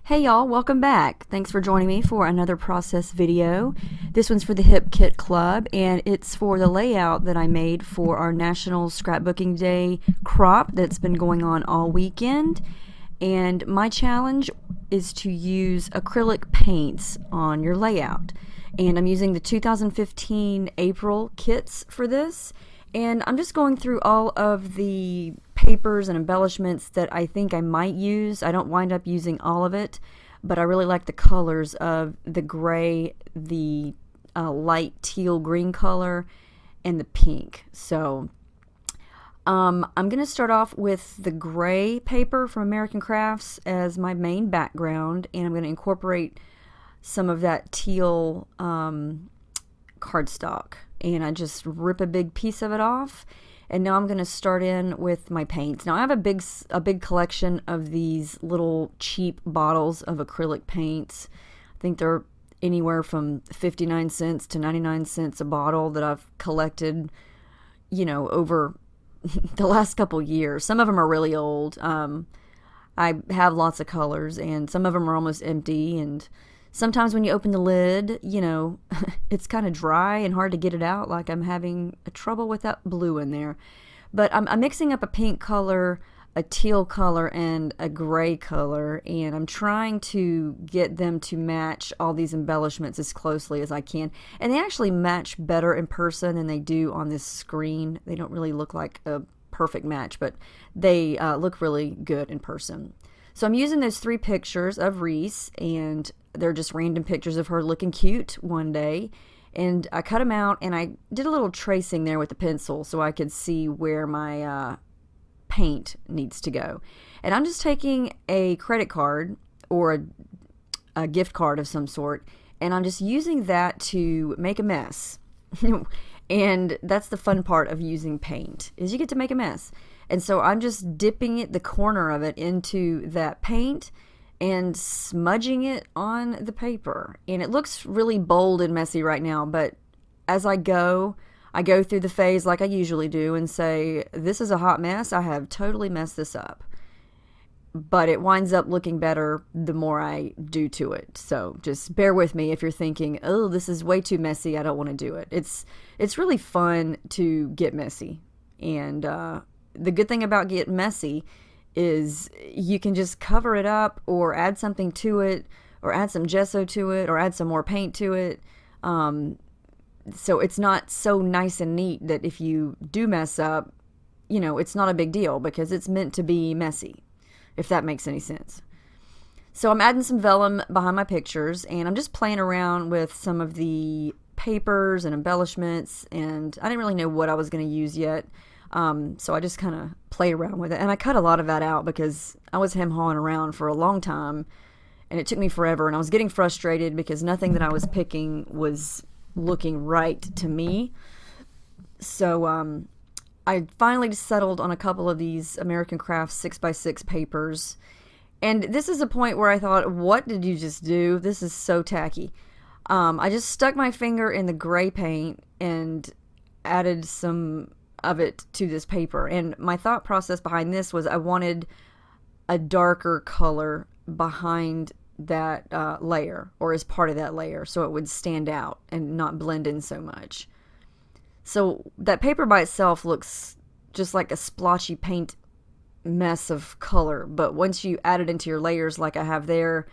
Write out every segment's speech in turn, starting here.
Hey y'all, welcome back. Thanks for joining me for another process video. This one's for the Hip Kit Club, and it's for the layout that I made for our National Scrapbooking Day crop that's been going on all weekend. And my challenge is to use acrylic paints on your layout. And I'm using the 2015 April kits for this. And I'm just going through all of the papers and embellishments that I think I might use. I don't wind up using all of it, but I really like the colors of the gray, the light teal green color, and the pink. So I'm going to start off with the gray paper from American Crafts as my main background, and I'm going to incorporate some of that teal cardstock. And I just rip a big piece of it off, and now I'm going to start in with my paints. Now I have a big collection of these little cheap bottles of acrylic paints. I think they're anywhere from 59 cents to 99 cents a bottle that I've collected, over the last couple years. Some of them are really old. I have lots of colors, and some of them are almost empty, and sometimes when you open the lid, it's kind of dry and hard to get it out, like I'm having trouble with that blue in there. But I'm mixing up a pink color, a teal color, and a gray color, and I'm trying to get them to match all these embellishments as closely as I can. And they actually match better in person than they do on this screen. They don't really look like a perfect match, but they look really good in person. So I'm using those 3 pictures of Reese, and they're just random pictures of her looking cute one day. And I cut them out, and I did a little tracing there with the pencil so I could see where my paint needs to go. And I'm just taking a credit card or a gift card of some sort, and I'm just using that to make a mess. And that's the fun part of using paint, is you get to make a mess. And so I'm just dipping the corner of it into that paint and smudging it on the paper. And it looks really bold and messy right now, but as I go through the phase like I usually do and say, this is a hot mess, I have totally messed this up. But it winds up looking better the more I do to it. So just bear with me if you're thinking, oh, this is way too messy, I don't want to do it. It's really fun to get messy. And the good thing about get messy is you can just cover it up or add something to it or add some gesso to it or add some more paint to it. So it's not so nice and neat that if you do mess up, it's not a big deal because it's meant to be messy, if that makes any sense. So I'm adding some vellum behind my pictures, and I'm just playing around with some of the papers and embellishments, and I didn't really know what I was going to use yet. So I just kind of played around with it, and I cut a lot of that out because I was hem-hawing around for a long time, and it took me forever, and I was getting frustrated because nothing that I was picking was looking right to me. So I finally settled on a couple of these American Crafts 6x6 papers, and this is a point where I thought, what did you just do? This is so tacky. I just stuck my finger in the gray paint and added some of it to this paper, and my thought process behind this was I wanted a darker color behind that layer, or as part of that layer, so it would stand out and not blend in so much. So that paper by itself looks just like a splotchy paint mess of color, but once you add it into your layers like I have there,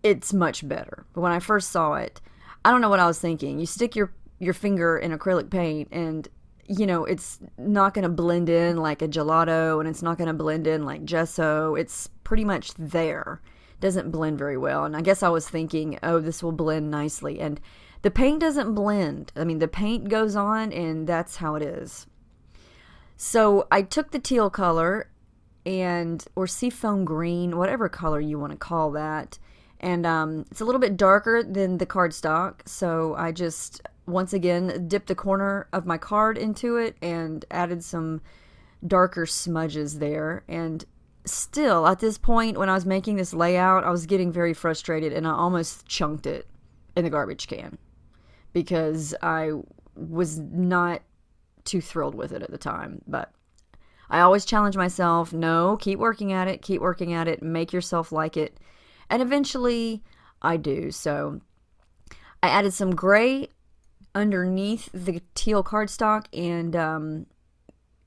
it's much better. But when I first saw it, I don't know what I was thinking. You stick your finger in acrylic paint, and it's not going to blend in like a gelato, and it's not going to blend in like gesso. It's pretty much there. It doesn't blend very well. And I guess I was thinking, oh, this will blend nicely. And the paint doesn't blend. I mean, the paint goes on, and that's how it is. So I took the teal color or seafoam green, whatever color you want to call that. And it's a little bit darker than the cardstock. So I just once again dipped the corner of my card into it and added some darker smudges there. And still at this point, when I was making this layout, I was getting very frustrated, and I almost chunked it in the garbage can because I was not too thrilled with it at the time. But I always challenge myself, no, keep working at it, make yourself like it. And eventually I do. So I added some gray underneath the teal cardstock, and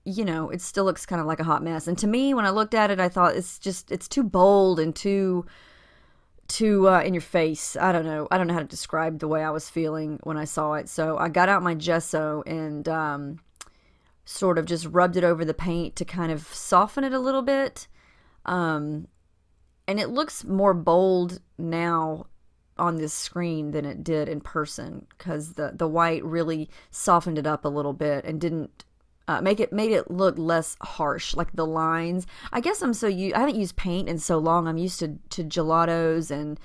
you know, it still looks kind of like a hot mess. And to me, when I looked at it, I thought it's too bold and too in your face. I don't know how to describe the way I was feeling when I saw it. So I got out my gesso and sort of just rubbed it over the paint to kind of soften it a little bit. And it looks more bold now on this screen than it did in person, because the white really softened it up a little bit and didn't made it look less harsh, like the lines. I guess I haven't used paint in so long. I'm used to gelatos and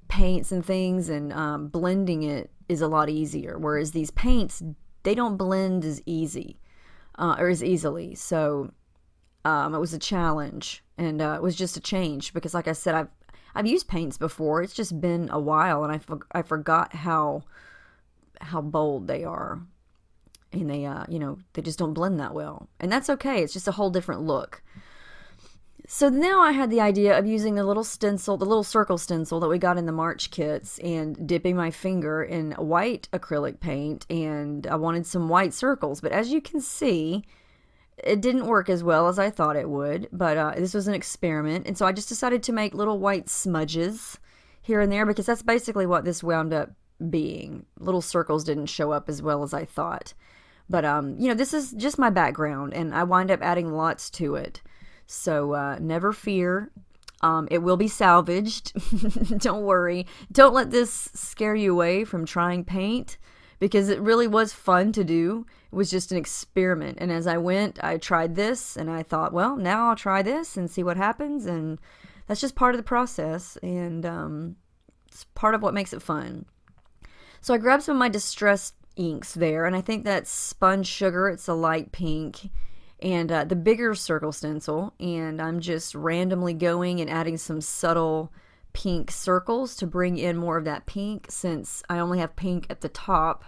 paints and things, and blending it is a lot easier. Whereas these paints, they don't blend as easy or as easily. So it was a challenge, and it was just a change because, like I said, I've used paints before. It's just been a while, and I forgot how bold they are. And they, they just don't blend that well. And that's okay. It's just a whole different look. So now I had the idea of using the little stencil, the little circle stencil that we got in the March kits, and dipping my finger in white acrylic paint. And I wanted some white circles. But as you can see, it didn't work as well as I thought it would. But this was an experiment. And so I just decided to make little white smudges here and there, because that's basically what this wound up being. Little circles didn't show up as well as I thought. But, this is just my background, and I wind up adding lots to it. So never fear. It will be salvaged. Don't worry. Don't let this scare you away from trying paint, because it really was fun to do. It was just an experiment. And as I went, I tried this, and I thought, well, now I'll try this and see what happens. And that's just part of the process, and it's part of what makes it fun. So I grabbed some of my distressed inks there, and I think that's Sponge Sugar. It's a light pink, and the bigger circle stencil, and I'm just randomly going and adding some subtle pink circles to bring in more of that pink, since I only have pink at the top.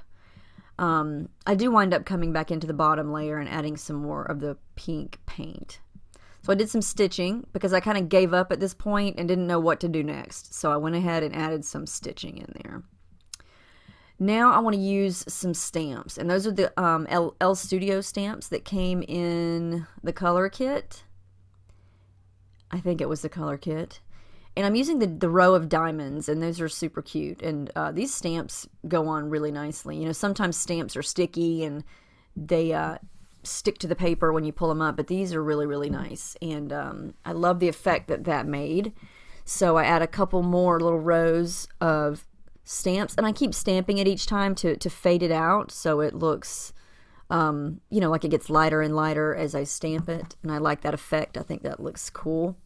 I do wind up coming back into the bottom layer and adding some more of the pink paint. So I did some stitching because I kind of gave up at this point and didn't know what to do next, so I went ahead and added some stitching in there. Now I want to use some stamps, and those are the L Studio stamps that came in the color kit. I think it was the color kit. And I'm using the row of diamonds, and those are super cute. And these stamps go on really nicely. You know, sometimes stamps are sticky and they stick to the paper when you pull them up, but these are really, really nice. And I love the effect that made. So I add a couple more little rows of stamps, and I keep stamping it each time to fade it out, so it looks like it gets lighter and lighter as I stamp it, and I like that effect. I think that looks cool.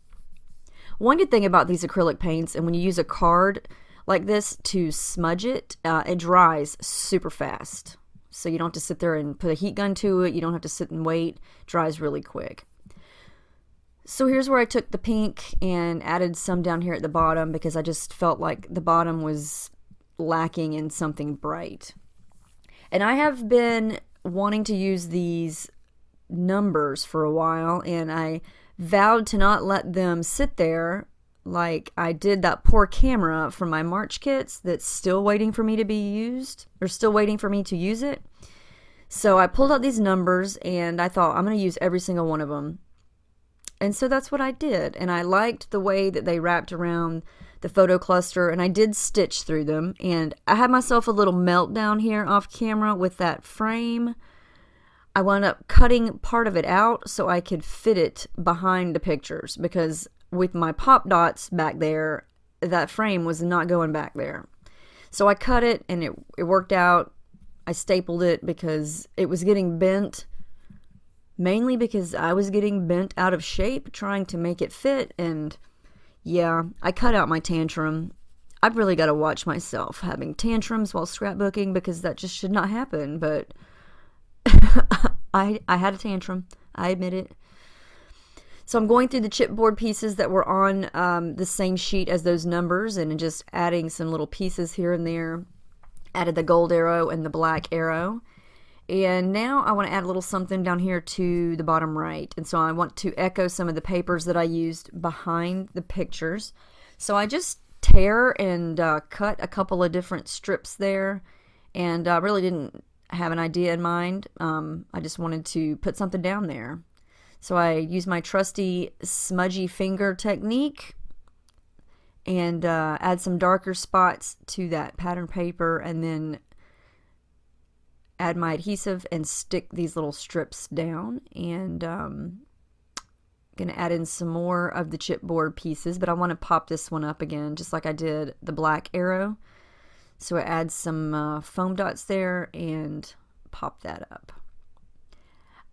One good thing about these acrylic paints, and when you use a card like this to smudge it, it dries super fast, so you don't have to sit there and put a heat gun to it. You don't have to sit and wait. It dries really quick. So here's where I took the pink and added some down here at the bottom, because I just felt like the bottom was lacking in something bright. And I have been wanting to use these numbers for a while, and I vowed to not let them sit there like I did that poor camera from my March kits that's still waiting for me to be used, or still waiting for me to use it. So I pulled out these numbers, and I thought, I'm going to use every single one of them. And so that's what I did, and I liked the way that they wrapped around the photo cluster, and I did stitch through them, and I had myself a little meltdown here off camera with that frame. I wound up cutting part of it out so I could fit it behind the pictures, because with my pop dots back there, that frame was not going back there. So I cut it, and it worked out. I stapled it because it was getting bent, mainly because I was getting bent out of shape trying to make it fit. And yeah, I cut out my tantrum. I've really got to watch myself having tantrums while scrapbooking, because that just should not happen. But I had a tantrum. I admit it. So I'm going through the chipboard pieces that were on the same sheet as those numbers, and just adding some little pieces here and there. Added the gold arrow and the black arrow. And now I want to add a little something down here to the bottom right. And so I want to echo some of the papers that I used behind the pictures. So I just tear and cut a couple of different strips there, and I really didn't have an idea in mind. I just wanted to put something down there. So I used my trusty smudgy finger technique and add some darker spots to that pattern paper, and then add my adhesive and stick these little strips down. And going to add in some more of the chipboard pieces, but I want to pop this one up again just like I did the black arrow. So I add some foam dots there and pop that up.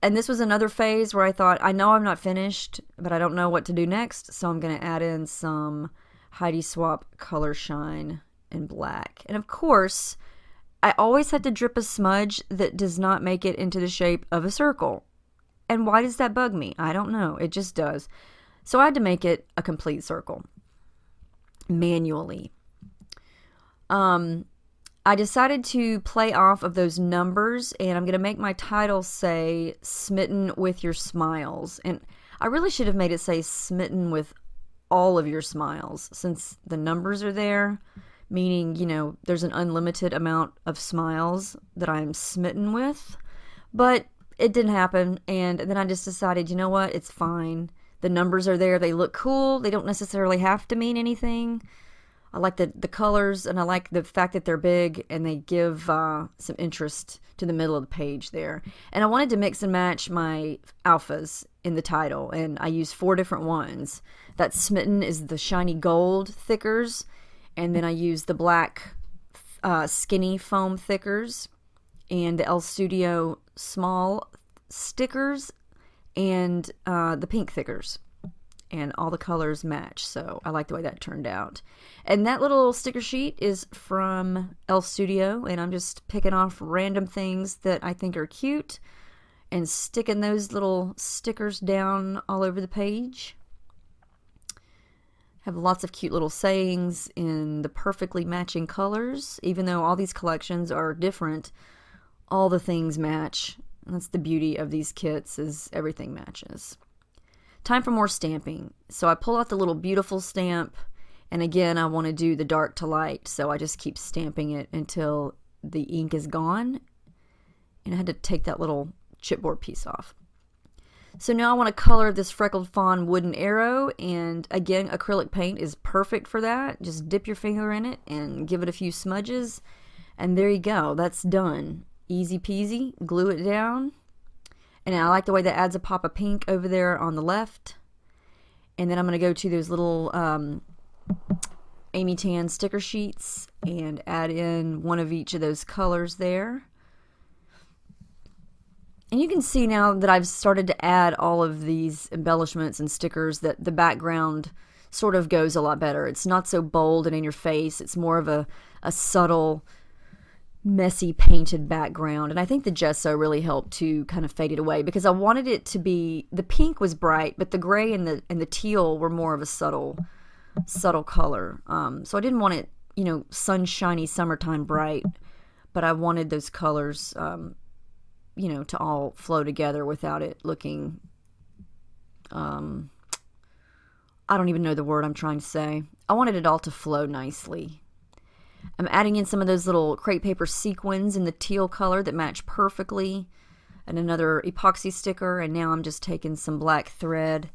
And this was another phase where I thought, I know I'm not finished, but I don't know what to do next, so I'm going to add in some Heidi Swapp Color Shine in black. And of course, I always have to drip a smudge that does not make it into the shape of a circle. And why does that bug me? I don't know. It just does. So I had to make it a complete circle manually. I decided to play off of those numbers, and I'm going to make my title say Smitten with Your Smiles. And I really should have made it say Smitten with All of Your Smiles, since the numbers are there, meaning, you know, there's an unlimited amount of smiles that I'm smitten with. But it didn't happen, and then I just decided, you know what, it's fine. The numbers are there, they look cool, they don't necessarily have to mean anything. I like the colors, and I like the fact that they're big, and they give some interest to the middle of the page there. And I wanted to mix and match my alphas in the title, and I used 4 different ones. That Smitten is the shiny gold thickers, and then I used the black skinny foam thickers, and the L Studio small stickers, and the pink thickers. And all the colors match, so I like the way that turned out. And that little sticker sheet is from L Studio, and I'm just picking off random things that I think are cute and sticking those little stickers down all over the page. Have lots of cute little sayings in the perfectly matching colors. Even though all these collections are different, all the things match. And that's the beauty of these kits, is everything matches. Time for more stamping. So I pull out the little beautiful stamp, and again I want to do the dark to light, so I just keep stamping it until the ink is gone. And I had to take that little chipboard piece off. So now I want to color this freckled fawn wooden arrow, and again, acrylic paint is perfect for that. Just dip your finger in it and give it a few smudges, and there you go, that's done. Easy peasy. Glue it down. And I like the way that adds a pop of pink over there on the left. And then I'm going to go to those little Amy Tan sticker sheets and add in one of each of those colors there. And you can see now that I've started to add all of these embellishments and stickers that the background sort of goes a lot better. It's not so bold and in your face. It's more of a subtle, messy painted background, and I think the gesso really helped to kind of fade it away, because I wanted it to be, the pink was bright, but the gray and the teal were more of a subtle color. So I didn't want it, you know, sunshiny summertime bright, but I wanted those colors, you know, to all flow together without it looking, I don't even know the word I'm trying to say. I wanted it all to flow nicely. I'm adding in some of those little crepe paper sequins in the teal color that match perfectly, and another epoxy sticker, and now I'm just taking some black thread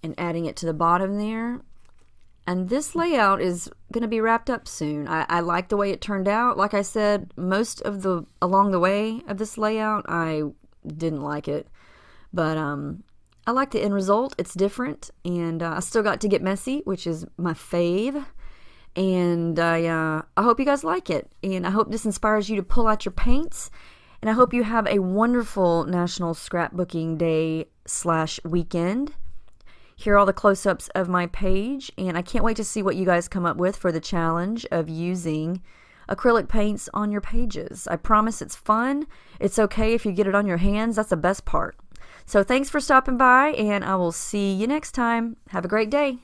and adding it to the bottom there. And this layout is going to be wrapped up soon. I like the way it turned out. Like I said, most of along the way of this layout, I didn't like it, but I like the end result. It's different, and I still got to get messy, which is my fave. And I hope you guys like it, and I hope this inspires you to pull out your paints, and I hope you have a wonderful National Scrapbooking Day / weekend. Here are all the close-ups of my page, and I can't wait to see what you guys come up with for the challenge of using acrylic paints on your pages. I promise it's fun. It's okay if you get it on your hands. That's the best part. So thanks for stopping by, and I will see you next time. Have a great day.